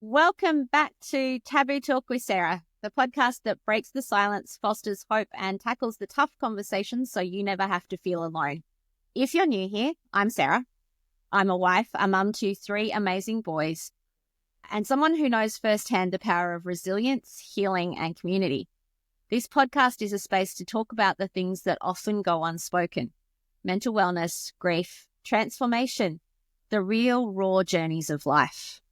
Welcome back to Taboo Talk with Sarah, the podcast that breaks the silence, fosters hope, and tackles the tough conversations so you never have to feel alone. If you're new here, I'm Sarah. I'm a wife, a mum to 3 amazing boys, and someone who knows firsthand the power of resilience, healing, and community. This podcast is a space to talk about the things that often go unspoken: mental wellness, grief, transformation, the real raw journeys of life.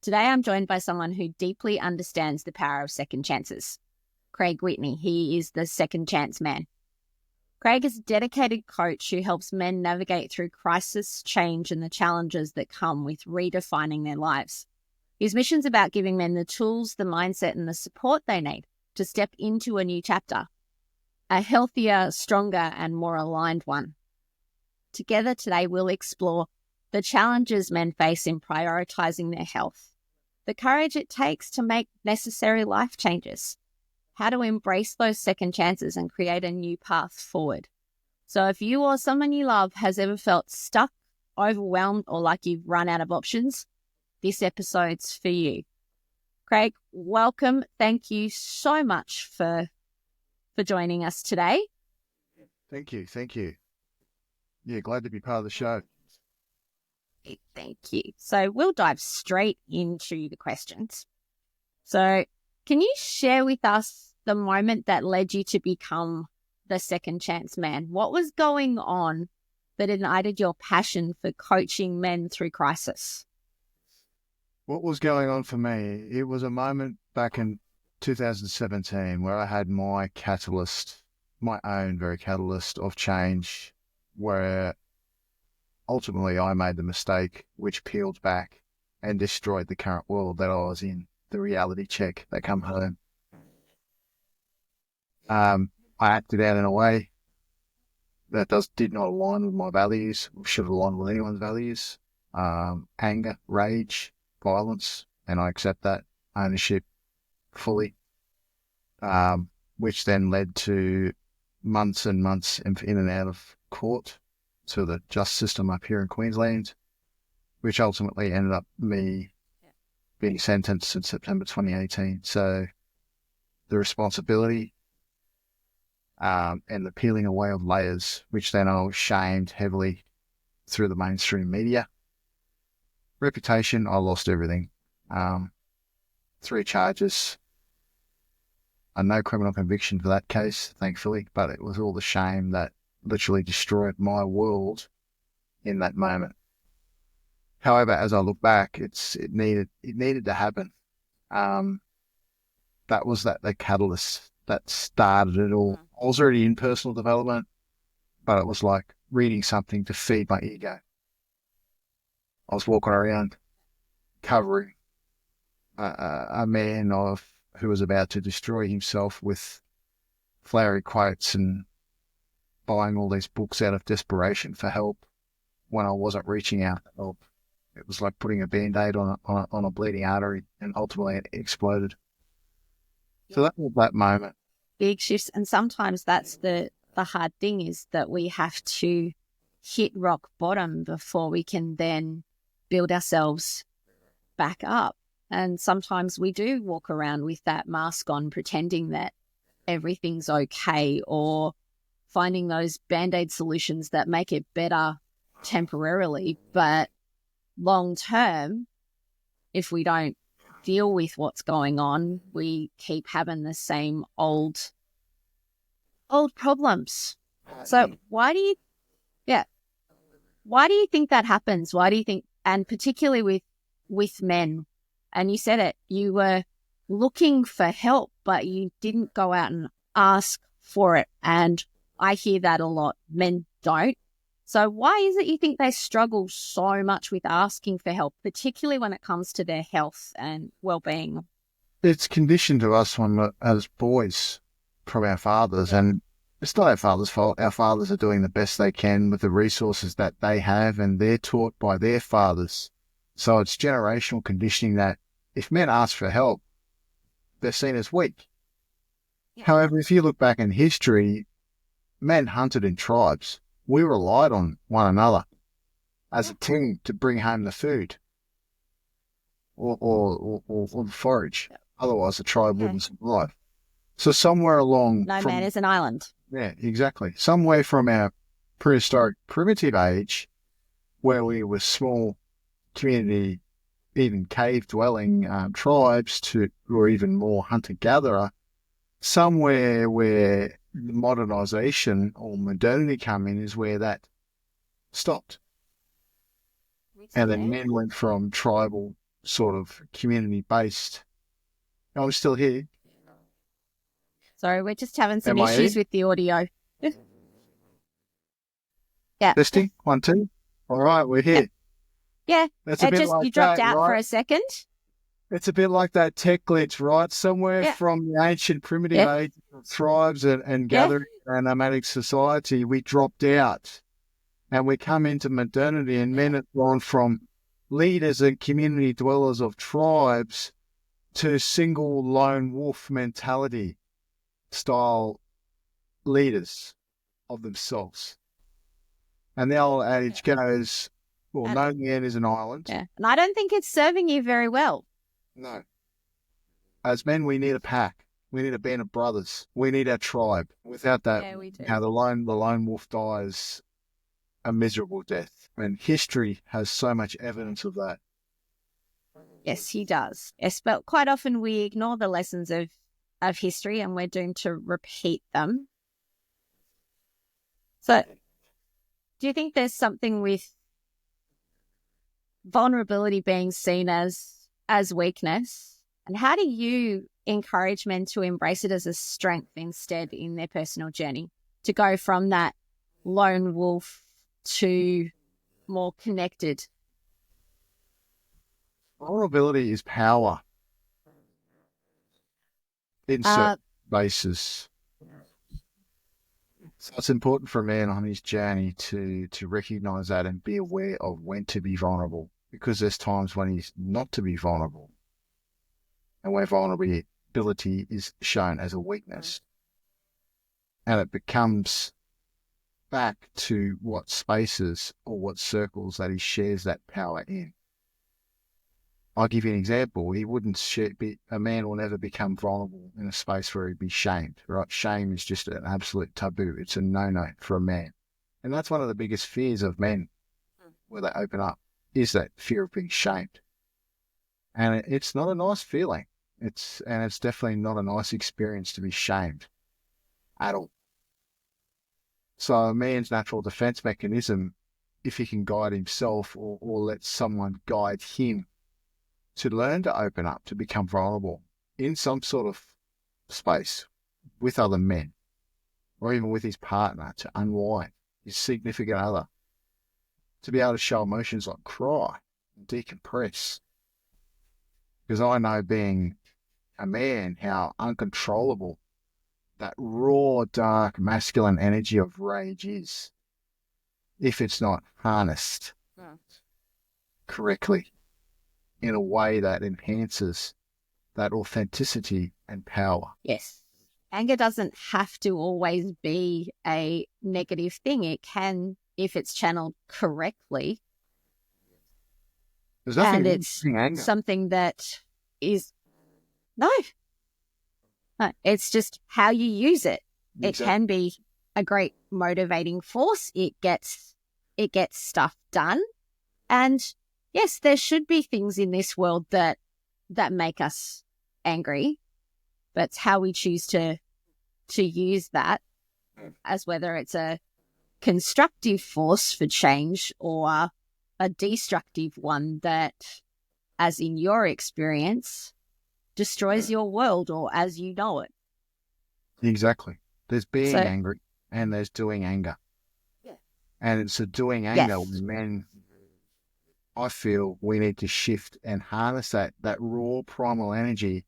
Today, I'm joined by someone who deeply understands the power of second chances. Craig Whitney. He is the second chance man. Craig is a dedicated coach who helps men navigate through crisis, change, and the challenges that come with redefining their lives. His mission's about giving men the tools, the mindset, and the support they need to step into a new chapter, a healthier, stronger, and more aligned one. Together today, we'll explore the challenges men face in prioritizing their health, the courage it takes to make necessary life changes, how to embrace those second chances and create a new path forward. So if you or someone you love has ever felt stuck, overwhelmed, or like you've run out of options, this episode's for you. Craig, welcome. Thank you so much for joining us today. Thank you. Yeah, glad to be part of the show. Thank you. So we'll dive straight into the questions. So can you share with us the moment that led you to become the second chance man? What was going on that ignited your passion for coaching men through crisis? What was going on for me? It was a moment back in 2017 where I had my catalyst, my own very catalyst of change, where ultimately I made the mistake which peeled back and destroyed the current world that I was in, the reality check that come home. I acted out in a way that did not align with my values, should have aligned with anyone's values. Anger, rage, violence, and I accept that ownership fully, which then led to months and months in and out of court to the justice system up here in Queensland, which ultimately ended up me being sentenced in September 2018. So the responsibility and the peeling away of layers, which then I was shamed heavily through the mainstream media. Reputation, I lost everything. 3 charges. No criminal conviction for that case, thankfully, but it was all the shame that literally destroyed my world in that moment. However, as I look back, it needed to happen. That was the catalyst that started it all. I was already in personal development, but it was like reading something to feed my ego. I was walking around covering a man who was about to destroy himself with flowery quotes and buying all these books out of desperation for help when I wasn't reaching out for help. It was like putting a Band-Aid on a bleeding artery, and ultimately it exploded. So that was that moment. Big shifts, and sometimes that's the hard thing, is that we have to hit rock bottom before we can then build ourselves back up. And sometimes we do walk around with that mask on, pretending that everything's okay, or finding those Band-Aid solutions that make it better temporarily. But long term, if we don't deal with what's going on, we keep having the same old problems. So why do you think that happens? Why do you think, and particularly with men, and you said it, you were looking for help, but you didn't go out and ask for it. And I hear that a lot. Men don't. So why is it you think they struggle so much with asking for help, particularly when it comes to their health and well-being? It's conditioned to us as boys from our fathers, and it's not our fathers' fault. Our fathers are doing the best they can with the resources that they have, and they're taught by their fathers. So it's generational conditioning that if men ask for help, they're seen as weak. Yeah. However, if you look back in history, men hunted in tribes. We relied on one another as a team to bring home the food. or forage. Otherwise, the tribe wouldn't survive. So somewhere along No man is an island. Yeah, exactly. Somewhere from our prehistoric primitive age, where we were small community, even cave-dwelling tribes, or even more hunter-gatherer, somewhere where modernisation or modernity come in is where that stopped. And then men went from tribal sort of community-based. I'm still here. Sorry, we're just having some Am I issues here? with the audio. Yeah. Testing, 1, 2. All right, we're here. Yeah. That's a bit like you dropped that, out for right? a second. It's a bit like that tech glitch, right? Somewhere from the ancient primitive age of tribes and gathering and nomadic society, we dropped out and we come into modernity, and men have gone from leaders and community dwellers of tribes to single lone wolf mentality style leaders of themselves. And the old adage goes, well, no man is an island. Yeah. And I don't think it's serving you very well. No. As men, we need a pack. We need a band of brothers. We need our tribe. Without that, we do. the lone wolf dies a miserable death. And history has so much evidence of that. Yes, he does. Yes, but quite often we ignore the lessons of history and we're doomed to repeat them. So, do you think there's something with vulnerability being seen as weakness? And how do you encourage men to embrace it as a strength instead in their personal journey, to go from that lone wolf to more connected? Vulnerability is power in certain bases. So it's important for a man on his journey to recognise that and be aware of when to be vulnerable, because there's times when he's not to be vulnerable and where vulnerability is shown as a weakness. And it becomes back to what spaces or what circles that he shares that power in. I'll give you an example. A man will never become vulnerable in a space where he'd be shamed, right? Shame is just an absolute taboo. It's a no-no for a man. And that's one of the biggest fears of men where they open up, is that fear of being shamed. And it's not a nice feeling. It's definitely not a nice experience to be shamed at all. So a man's natural defense mechanism, if he can guide himself or let someone guide him, to learn to open up, to become vulnerable in some sort of space with other men, or even with his partner, to unwind, his significant other, to be able to show emotions like cry and decompress. Because I know, being a man, how uncontrollable that raw, dark, masculine energy of rage is if it's not harnessed correctly, in a way that enhances that authenticity and power. Yes. Anger doesn't have to always be a negative thing. It can, if it's channeled correctly. There's nothing and it's anger. Something that is, no, it's just how you use it. Exactly. It can be a great motivating force. It gets stuff done. And yes, there should be things in this world that make us angry, but it's how we choose to use that, as whether it's a constructive force for change or a destructive one that, as in your experience, destroys your world or as you know it. Exactly. There's being angry and there's doing anger. Yeah. And it's a doing anger when men, I feel we need to shift and harness that raw primal energy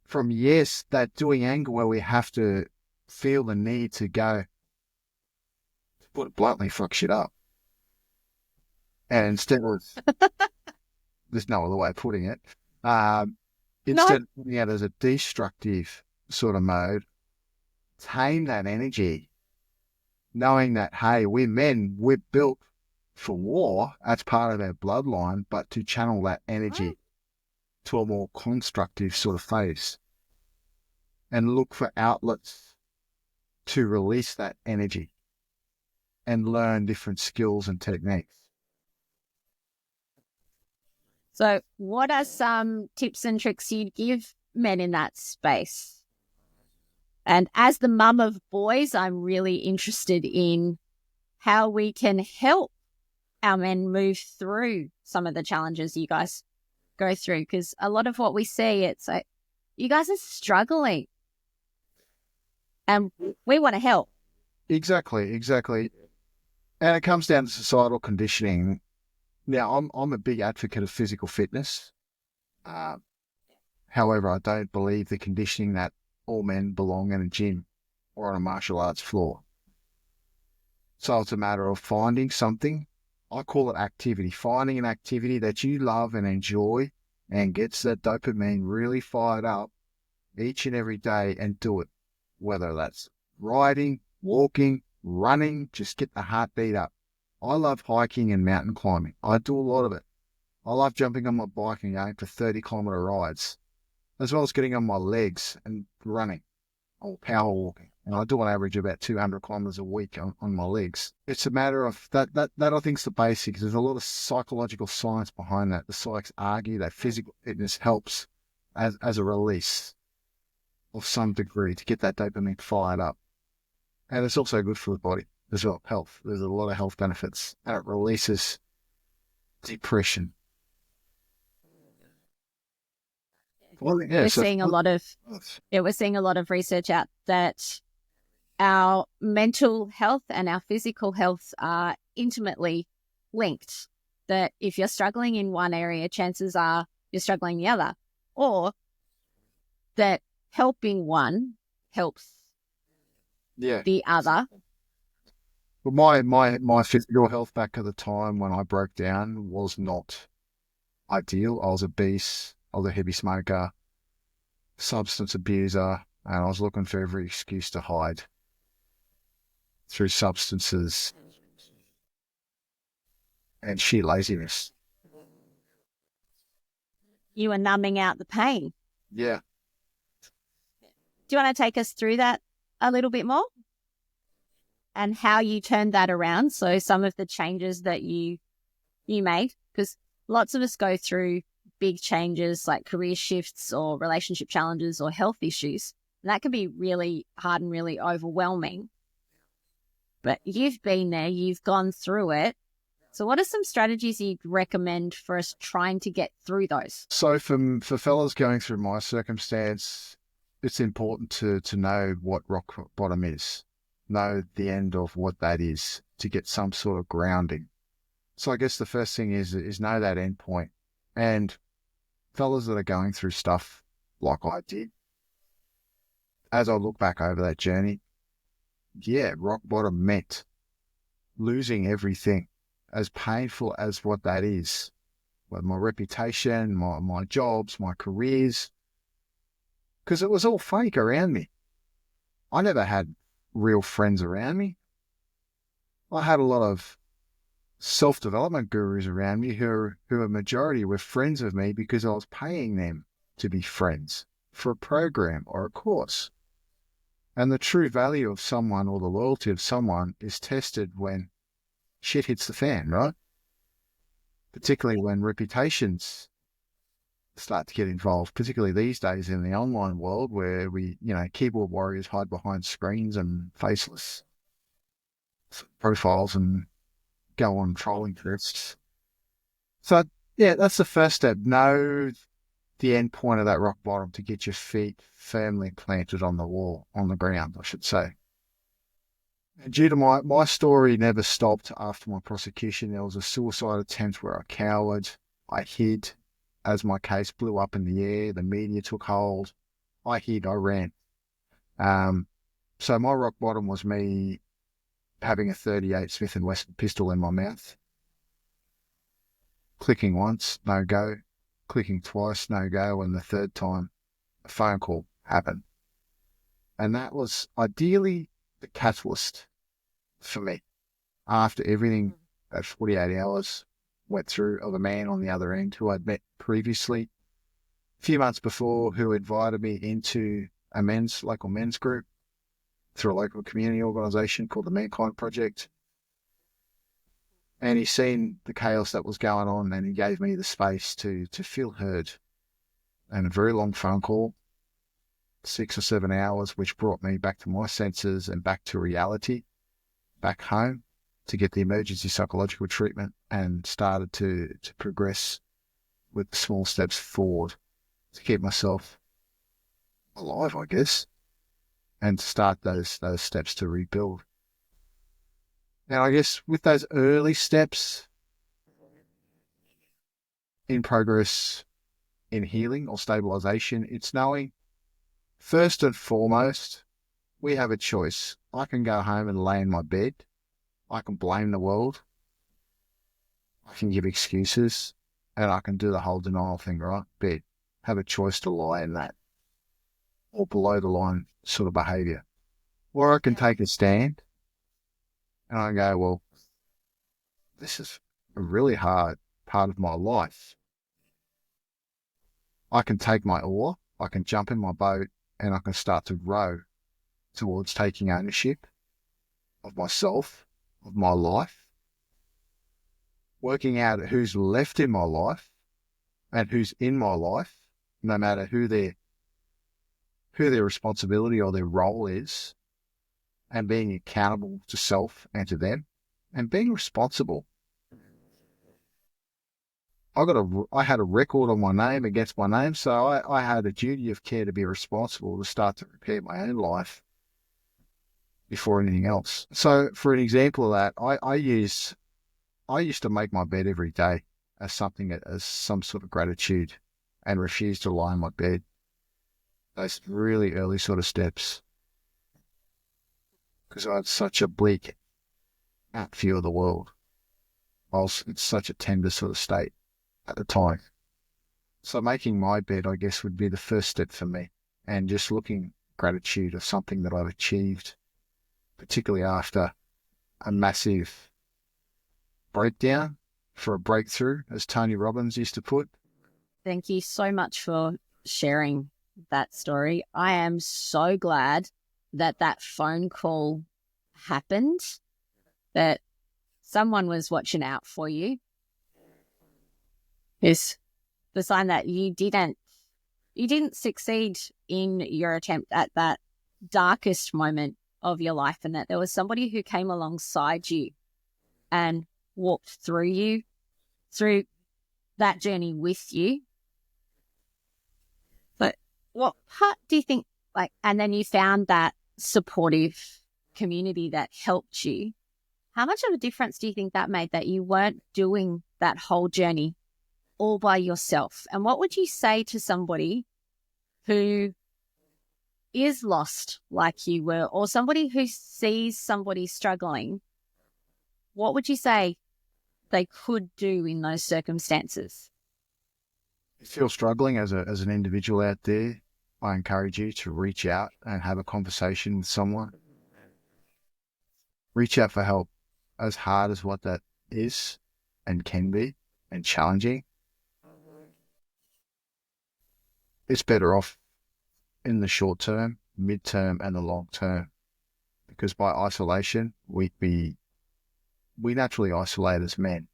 from, yes, that doing anger where we have to feel the need to go, to put it bluntly, fuck shit up. And instead of, there's no other way of putting it, instead of putting it as a destructive sort of mode, tame that energy, knowing that, hey, we're men, we're built for war. That's part of our bloodline, but to channel that energy to a more constructive sort of phase and look for outlets to release that energy and learn different skills and techniques. So what are some tips and tricks you'd give men in that space? And as the mum of boys, I'm really interested in how we can help our men move through some of the challenges you guys go through. Because a lot of what we see, it's like, you guys are struggling and we want to help. Exactly. And it comes down to societal conditioning. Now, I'm a big advocate of physical fitness. However, I don't believe the conditioning that all men belong in a gym or on a martial arts floor. So it's a matter of finding something. I call it activity. Finding an activity that you love and enjoy and gets that dopamine really fired up each and every day and do it. Whether that's riding, walking, running, just get the heartbeat up. I love hiking and mountain climbing. I do a lot of it. I love jumping on my bike and going for 30-kilometre rides, as well as getting on my legs and running or power walking. And I do on average about 200 kilometres a week on my legs. It's a matter of that I think is the basics. There's a lot of psychological science behind that. The psychs argue that physical fitness helps as a release of some degree to get that dopamine fired up. And it's also good for the body as well, health. There's a lot of health benefits, and it releases depression. Well, yeah, we're seeing a lot of research out that our mental health and our physical health are intimately linked. That if you're struggling in one area, chances are you're struggling in the other, or that helping one helps the other. Well, my physical health back at the time when I broke down was not ideal. I was obese. I was a heavy smoker, substance abuser, and I was looking for every excuse to hide through substances and sheer laziness. You were numbing out the pain. Yeah. Do you want to take us through that a little bit more? And how you turned that around? So some of the changes that you made, because lots of us go through big changes like career shifts or relationship challenges or health issues. And that can be really hard and really overwhelming. But you've been there, you've gone through it. So what are some strategies you'd recommend for us trying to get through those? So for fellas going through my circumstance, it's important to know what rock bottom is, know the end of what that is to get some sort of grounding. So I guess the first thing is know that end point. And fellas that are going through stuff like I did, as I look back over that journey, yeah, rock bottom meant losing everything, as painful as what that is. Well, my reputation, my jobs, my careers, because it was all fake around me. I never had real friends around me. I had a lot of self-development gurus around me who a majority were friends of me because I was paying them to be friends for a program or a course. And the true value of someone or the loyalty of someone is tested when shit hits the fan, right? Particularly when reputations start to get involved, particularly these days in the online world where keyboard warriors hide behind screens and faceless profiles and go on trolling threads. So, yeah, that's the first step. Know the end point of that rock bottom to get your feet firmly planted on the ground, I should say. And due to my story never stopped after my prosecution. There was a suicide attempt where I cowered, I hid. As my case blew up in the air, the media took hold. I hid, I ran. So my rock bottom was me having a .38 Smith & Wesson pistol in my mouth. Clicking once, no go. Clicking twice, no go. And the third time, a phone call happened. And that was ideally the catalyst for me. After everything that 48 hours went through of a man on the other end who I'd met previously a few months before, who invited me into a local men's group through a local community organisation called the Mankind Project. And he's seen the chaos that was going on, and he gave me the space to feel heard. And a very long phone call, 6 or 7 hours, which brought me back to my senses and back to reality, back home, to get the emergency psychological treatment, and started to progress with small steps forward to keep myself alive, I guess, and to start those steps to rebuild. Now, I guess with those early steps in progress in healing or stabilization, it's knowing, first and foremost, we have a choice. I can go home and lay in my bed. I can blame the world. I can give excuses, and I can do the whole denial thing, right? But have a choice to lie in that, or below the line sort of behavior. Or I can take a stand and I go, well, this is a really hard part of my life. I can take my oar, I can jump in my boat, and I can start to row towards taking ownership of myself, of my life, working out who's left in my life and who's in my life, no matter who their responsibility or their role is, and being accountable to self and to them, and being responsible. I had a record on my name against my name, so I had a duty of care to be responsible, to start to repair my own life before anything else. So for an example of that, I used to make my bed every day as some sort of gratitude, and refuse to lie in my bed. Those really early sort of steps, because I had such a bleak view of the world. I was in such a tender sort of state at the time. So making my bed, I guess, would be the first step for me, and just looking gratitude of something that I've achieved, particularly after a massive breakdown for a breakthrough, as Tony Robbins used to put. Thank you so much for sharing that story. I am so glad that phone call happened, that someone was watching out for you. It's the sign that you didn't succeed in your attempt at that darkest moment of your life, and that there was somebody who came alongside you and walked through that journey with you. But what part do you think, and then you found that supportive community that helped you? How much of a difference do you think that made, that you weren't doing that whole journey all by yourself? And what would you say to somebody who is lost like you were, or somebody who sees somebody struggling? What would you say they could do in those circumstances? If you're struggling as an individual out there, I encourage you to reach out and have a conversation with someone. Reach out for help, as hard as what that is and can be, and challenging. It's better off in the short term, mid-term, and the long term, because by isolation, we naturally isolate as men,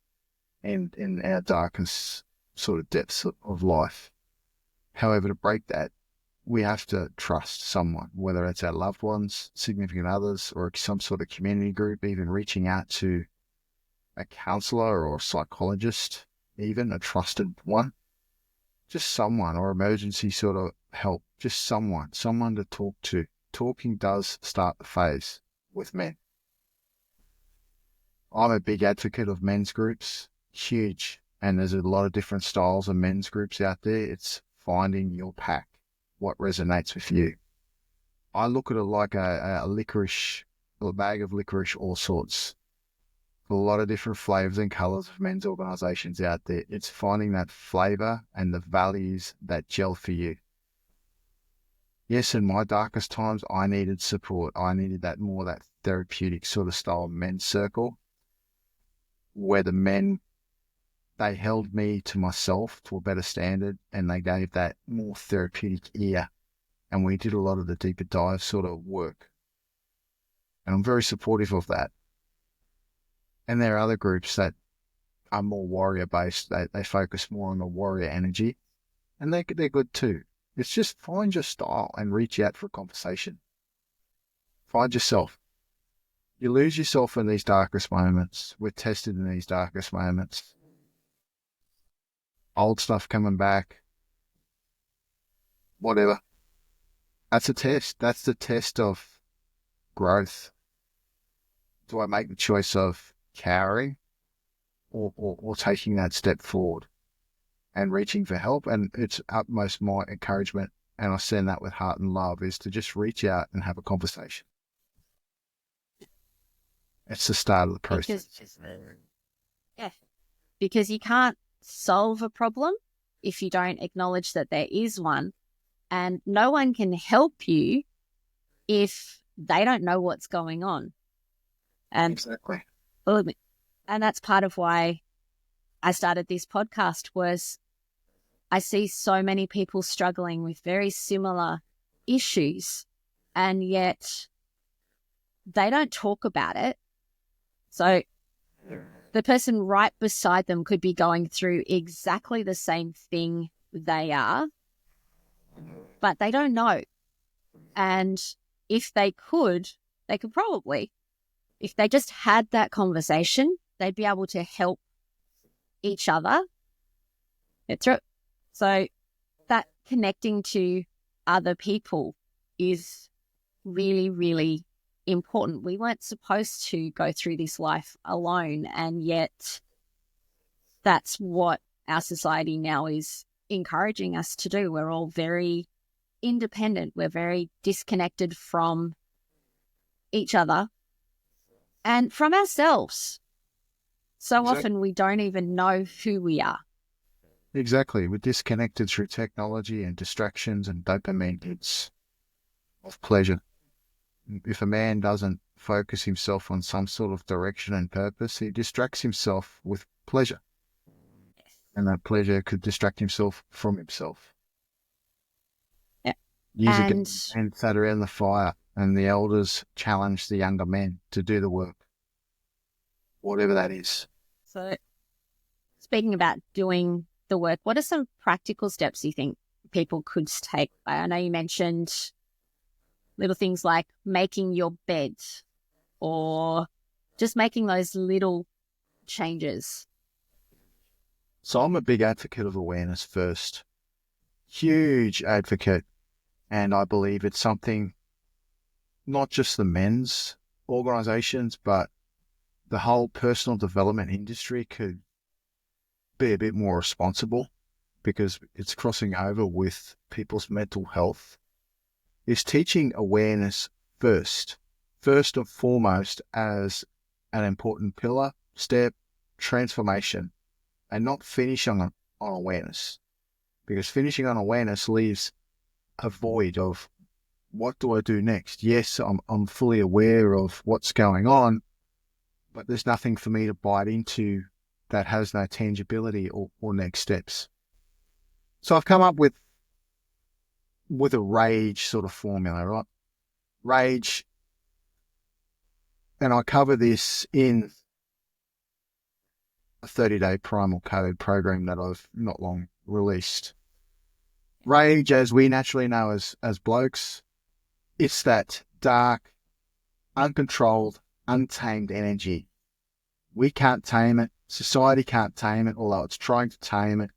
and in our darkest sort of depths of life. However, to break that, we have to trust someone, whether it's our loved ones, significant others, or some sort of community group, even reaching out to a counselor or a psychologist, even a trusted one, just someone, or emergency sort of help, just someone to talk to. Talking does start the phase with men. I'm a big advocate of men's groups, huge. And there's a lot of different styles of men's groups out there. It's finding your pack, what resonates with you. I look at it like a bag of licorice, all sorts. A lot of different flavors and colors of men's organizations out there. It's finding that flavor and the values that gel for you. Yes, in my darkest times, I needed support. I needed that therapeutic sort of style men's circle, where the men, they held me to myself to a better standard, and they gave that more therapeutic ear. And we did a lot of the deeper dive sort of work. And I'm very supportive of that. And there are other groups that are more warrior based. They focus more on the warrior energy, and they're good too. It's just find your style and reach out for a conversation. Find yourself. You lose yourself in these darkest moments. We're tested in these darkest moments. Old stuff coming back. Whatever. That's a test. That's the test of growth. Do I make the choice of cowering or taking that step forward and reaching for help? And it's utmost my encouragement, and I send that with heart and love, is to just reach out and have a conversation. It's the start of the process. Because you can't solve a problem if you don't acknowledge that there is one, and no one can help you if they don't know what's going on. And exactly. And that's part of why I started this podcast, was I see so many people struggling with very similar issues, and yet they don't talk about it. So the person right beside them could be going through exactly the same thing they are, but they don't know. And if they could probably, if they just had that conversation, they'd be able to help each other get through it. So that connecting to other people is really, really important. We weren't supposed to go through this life alone, and yet that's what our society now is encouraging us to do. We're all very independent. We're very disconnected from each other and from ourselves. So often we don't even know who we are. Exactly. We're disconnected through technology and distractions and dopamine hits of pleasure. If a man doesn't focus himself on some sort of direction and purpose, he distracts himself with pleasure. And that pleasure could distract himself from himself. Yeah. Years ago, and sat around the fire, and the elders challenged the younger men to do the work, whatever that is. So, speaking about doing the work, what are some practical steps you think people could take? I know you mentioned little things like making your bed, or just making those little changes. So I'm a big advocate of awareness first. Huge advocate. And I believe it's something not just the men's organizations, but the whole personal development industry could be a bit more responsible, because it's crossing over with people's mental health, is teaching awareness first and foremost as an important pillar, step, transformation, and not finishing on awareness. Because finishing on awareness leaves a void of, what do I do next? Yes, I'm fully aware of what's going on, but there's nothing for me to bite into that has no tangibility or next steps. So I've come up with a RAGE sort of formula, right? RAGE, and I cover this in a 30-day primal code program that I've not long released. RAGE, as we naturally know as blokes, it's that dark, uncontrolled, untamed energy. We can't tame it. Society can't tame it, although it's trying to tame it.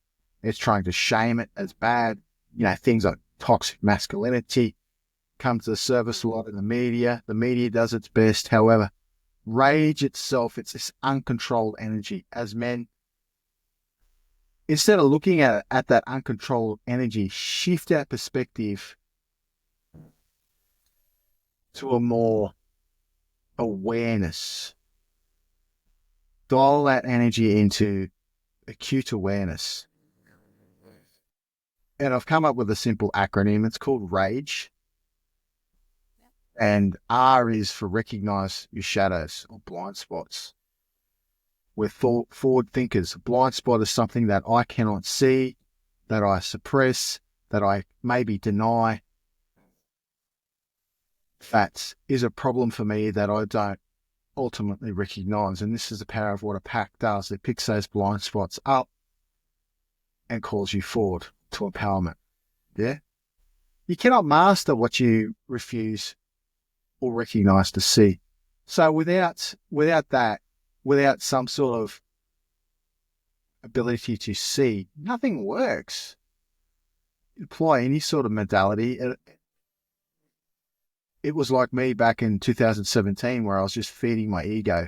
It's trying to shame it as bad. You know, things like toxic masculinity come to the surface a lot in the media. The media does its best. However, rage itself, it's this uncontrolled energy. As men, instead of looking at that uncontrolled energy, shift our perspective to a more awareness. Dial that energy into acute awareness. And I've come up with a simple acronym. It's called RAGE. And R is for recognize your shadows or blind spots. We're forward thinkers. Blind spot is something that I cannot see, that I suppress, that I maybe deny. That is a problem for me that I don't ultimately recognize. And this is the power of what a pack does. It picks those blind spots up and calls you forward to empowerment. Yeah? You cannot master what you refuse or recognize to see. So without that, without some sort of ability to see, nothing works. You apply any sort of modality. It was like me back in 2017 where I was just feeding my ego,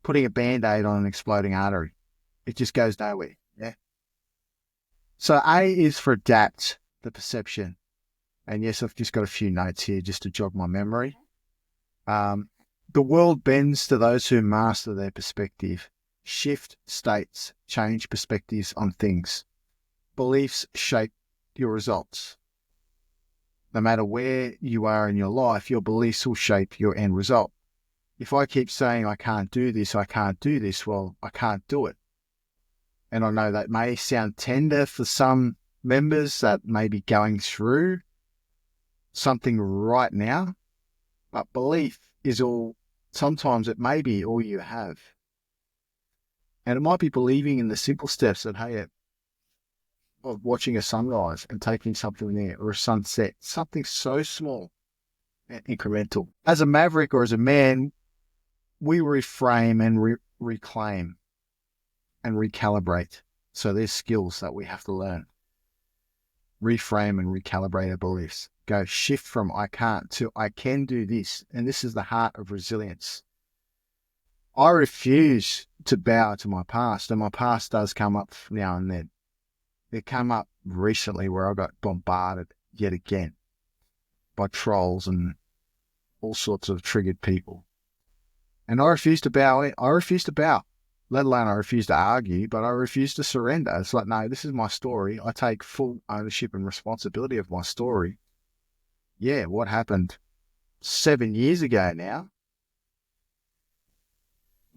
putting a Band-Aid on an exploding artery. It just goes nowhere. Yeah. So A is for adapt the perception. And yes, I've just got a few notes here just to jog my memory. The world bends to those who master their perspective. Shift states, change perspectives on things. Beliefs shape your results. No matter where you are in your life, your beliefs will shape your end result. If I keep saying I can't do this, well, I can't do it. And I know that may sound tender for some members that may be going through something right now, but belief is sometimes it may be all you have. And it might be believing in the simple steps that, hey, of watching a sunrise and taking something there, or a sunset, something so small and incremental. As a maverick or as a man, we reframe and reclaim and recalibrate. So there's skills that we have to learn. Reframe and recalibrate our beliefs. Go shift from I can't to I can do this. And this is the heart of resilience. I refuse to bow to my past, and my past does come up now and then. It came up recently where I got bombarded yet again by trolls and all sorts of triggered people. And I refuse to bow. Let alone I refuse to argue, but I refuse to surrender. It's like, no, this is my story. I take full ownership and responsibility of my story. Yeah, what happened 7 years ago now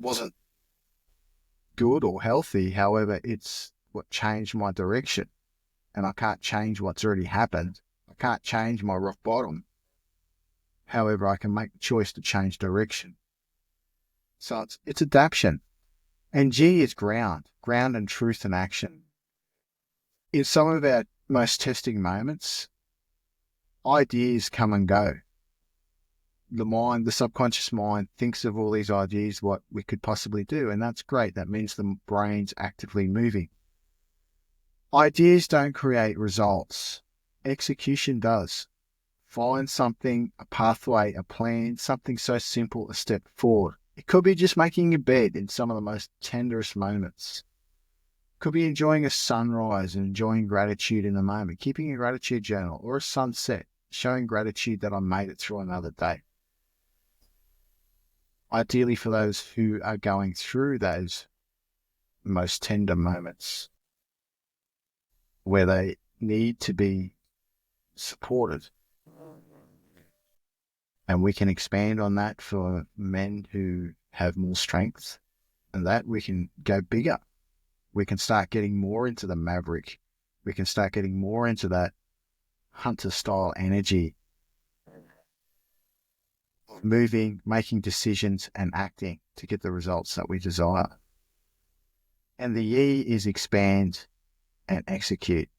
wasn't good or healthy. However, it's what changed my direction. And I can't change what's already happened. I can't change my rock bottom. However, I can make the choice to change direction. So it's adaptation. And G is ground and truth and action. In some of our most testing moments, ideas come and go. The subconscious mind thinks of all these ideas, what we could possibly do, and that's great. That means the brain's actively moving. Ideas don't create results. Execution does. Find something, a pathway, a plan, something so simple, a step forward. It could be just making a bed in some of the most tenderest moments. It could be enjoying a sunrise and enjoying gratitude in the moment, keeping a gratitude journal, or a sunset, showing gratitude that I made it through another day. Ideally for those who are going through those most tender moments where they need to be supported. And we can expand on that for men who have more strength, and that we can go bigger. We can start getting more into the maverick. We can start getting more into that hunter style energy, moving, making decisions and acting to get the results that we desire. And the E is expand and execute.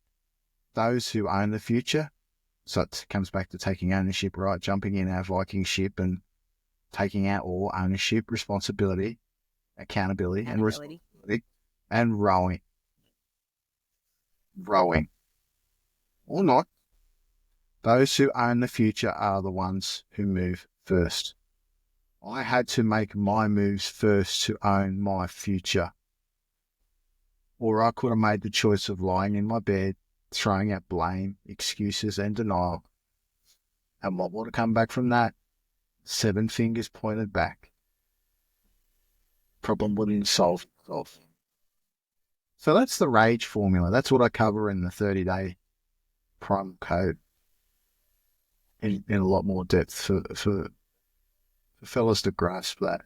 Those who own the future. So it comes back to taking ownership, right? Jumping in our Viking ship and taking out all ownership, responsibility, accountability, and responsibility, and rowing. Or not. Those who own the future are the ones who move first. I had to make my moves first to own my future. Or I could have made the choice of lying in my bed, throwing out blame, excuses, and denial. And what would have come back from that? 7 fingers pointed back. Problem wouldn't solve itself. So that's the rage formula. That's what I cover in the 30-day primal code in a lot more depth for fellas to grasp that.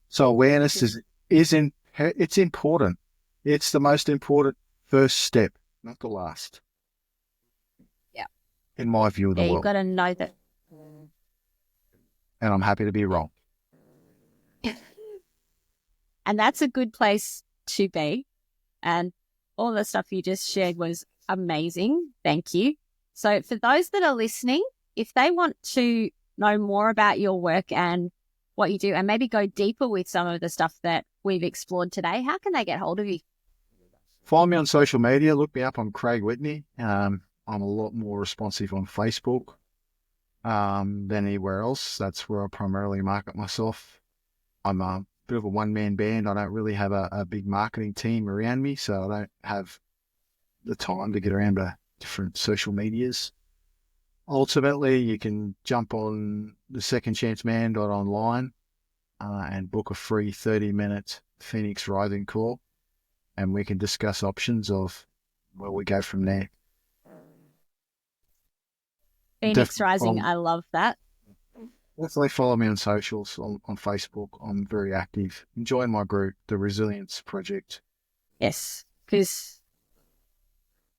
So awareness it's important. It's the most important first step, not the last. Yeah. In my view of the Yeah, you've world. got to know that. And I'm happy to be wrong. And that's a good place to be. And all the stuff you just shared was amazing. Thank you. So for those that are listening, if they want to know more about your work and what you do and maybe go deeper with some of the stuff that we've explored today, how can they get hold of you? Follow me on social media. Look me up on Craig Whitney. I'm a lot more responsive on Facebook than anywhere else. That's where I primarily market myself. I'm a bit of a one-man band. I don't really have a big marketing team around me, so I don't have the time to get around to different social medias. Ultimately, you can jump on the secondchanceman.online and book a free 30-minute Phoenix Rising call, and we can discuss options of where we go from there. Phoenix Rising, I love that. Definitely follow me on socials, on Facebook. I'm very active. Join my group, the Resilience Project. Yes, because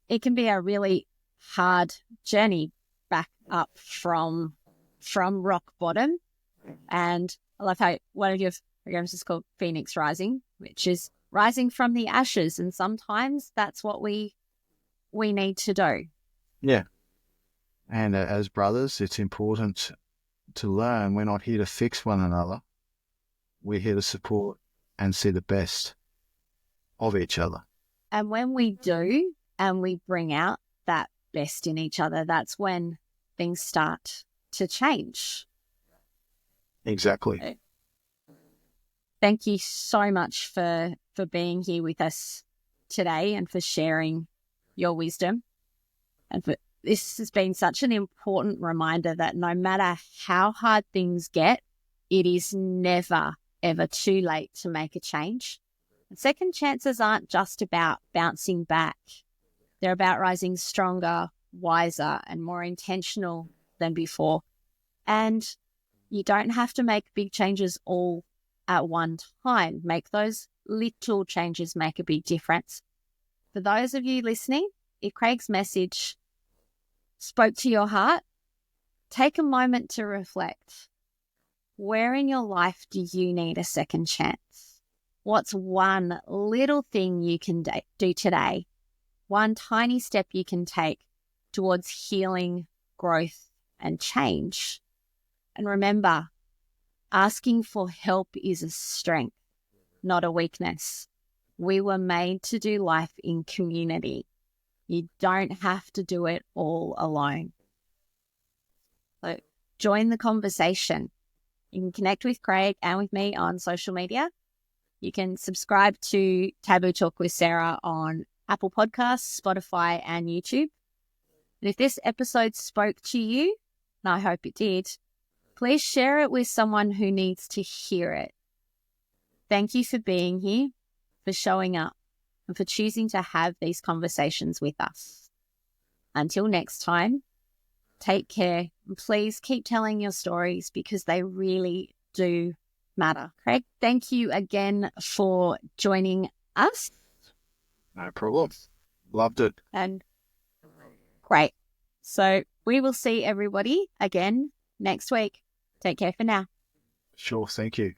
it can be a really hard journey back up from rock bottom. And I love how one of your programs is called Phoenix Rising, which is rising from the ashes. And sometimes that's what we need to do. Yeah. And as brothers, it's important to learn we're not here to fix one another. We're here to support and see the best of each other. And when we do, and we bring out that best in each other, that's when things start to change. Exactly. Thank you so much for being here with us today and for sharing your wisdom. And this has been such an important reminder that no matter how hard things get, it is never, ever too late to make a change. And second chances aren't just about bouncing back. They're about rising stronger, wiser, and more intentional than before. And you don't have to make big changes all at one time. Make those little changes make a big difference. For those of you listening, if Craig's message spoke to your heart, take a moment to reflect. Where in your life do you need a second chance? What's one little thing you can do today? One tiny step you can take towards healing, growth, and change. And remember, asking for help is a strength, not a weakness. We were made to do life in community. You don't have to do it all alone. So join the conversation. You can connect with Craig and with me on social media. You can subscribe to Taboo Talk with Sarah on Apple Podcasts, Spotify, and YouTube. And if this episode spoke to you, and I hope it did, please share it with someone who needs to hear it. Thank you for being here, for showing up, and for choosing to have these conversations with us. Until next time, take care, and please keep telling your stories because they really do matter. Craig, thank you again for joining us. No problem. Loved it. And great. So we will see everybody again next week. Take care for now. Sure. Thank you.